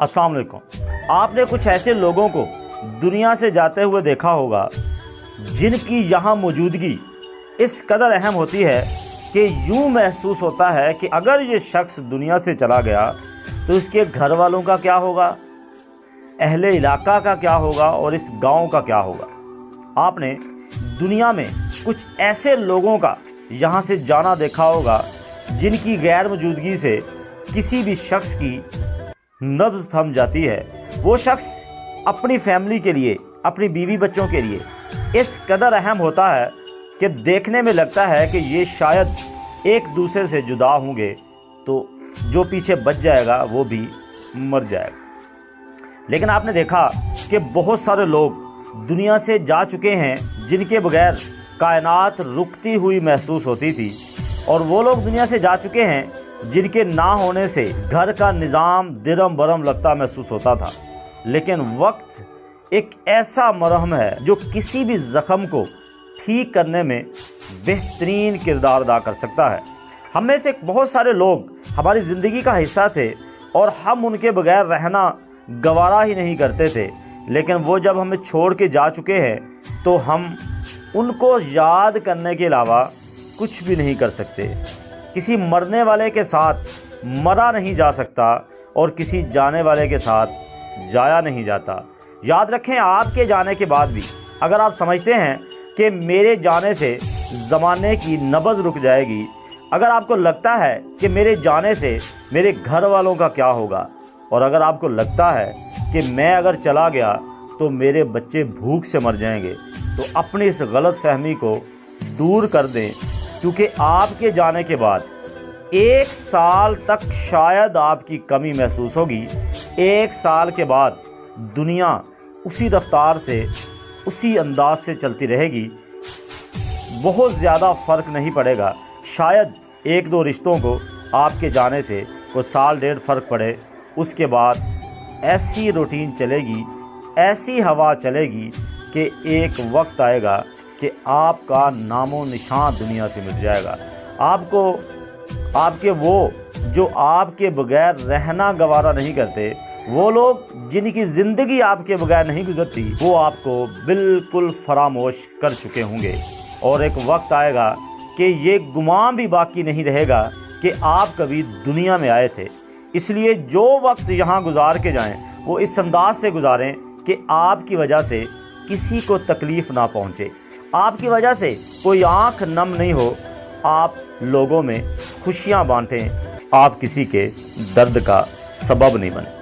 अस्सलाम वालेकुम। आपने कुछ ऐसे लोगों को दुनिया से जाते हुए देखा होगा जिनकी यहाँ मौजूदगी इस कदर अहम होती है कि यूँ महसूस होता है कि अगर ये शख्स दुनिया से चला गया तो इसके घर वालों का क्या होगा, अहले इलाका का क्या होगा और इस गांव का क्या होगा। आपने दुनिया में कुछ ऐसे लोगों का यहाँ से जाना देखा होगा जिनकी गैर मौजूदगी से किसी भी शख्स की नब्ज़ थम जाती है। वो शख्स अपनी फैमिली के लिए, अपनी बीवी बच्चों के लिए इस कदर अहम होता है कि देखने में लगता है कि ये शायद एक दूसरे से जुदा होंगे तो जो पीछे बच जाएगा वो भी मर जाएगा। लेकिन आपने देखा कि बहुत सारे लोग दुनिया से जा चुके हैं जिनके बगैर कायनात रुकती हुई महसूस होती थी, और वो लोग दुनिया से जा चुके हैं जिनके ना होने से घर का निज़ाम दिरम बरम लगता महसूस होता था। लेकिन वक्त एक ऐसा मरहम है जो किसी भी ज़ख्म को ठीक करने में बेहतरीन किरदार अदा कर सकता है। हम में से बहुत सारे लोग हमारी ज़िंदगी का हिस्सा थे और हम उनके बगैर रहना गवारा ही नहीं करते थे, लेकिन वो जब हमें छोड़ के जा चुके हैं तो हम उनको याद करने के अलावा कुछ भी नहीं कर सकते। किसी मरने वाले के साथ मरा नहीं जा सकता और किसी जाने वाले के साथ जाया नहीं जाता। याद रखें, आपके जाने के बाद भी अगर आप समझते हैं कि मेरे जाने से ज़माने की नब्ज़ रुक जाएगी, अगर आपको लगता है कि मेरे जाने से मेरे घर वालों का क्या होगा, और अगर आपको लगता है कि मैं अगर चला गया तो मेरे बच्चे भूख से मर जाएंगे, तो अपनी इस गलत फहमी को दूर कर दें, क्योंकि आपके जाने के बाद 1 साल तक शायद आपकी कमी महसूस होगी। 1 साल के बाद दुनिया उसी रफ्तार से, उसी अंदाज से चलती रहेगी। बहुत ज़्यादा फ़र्क नहीं पड़ेगा। शायद 1-2 रिश्तों को आपके जाने से कोई साल डेढ़ फ़र्क पड़े। उसके बाद ऐसी रूटीन चलेगी, ऐसी हवा चलेगी कि एक वक्त आएगा कि आपका नामो निशान दुनिया से मिट जाएगा। आपको आपके वो जो आपके बगैर रहना गवारा नहीं करते, वो लोग जिनकी ज़िंदगी आपके बगैर नहीं गुजरती, वो आपको बिल्कुल फरामोश कर चुके होंगे। और एक वक्त आएगा कि ये गुमान भी बाकी नहीं रहेगा कि आप कभी दुनिया में आए थे। इसलिए जो वक्त यहाँ गुजार के जाएं वो इस अंदाज से गुजारें कि आपकी वजह से किसी को तकलीफ़ ना पहुँचे, आपकी वजह से कोई आँख नम नहीं हो। आप लोगों में खुशियाँ बांटें, आप किसी के दर्द का सबब नहीं बने।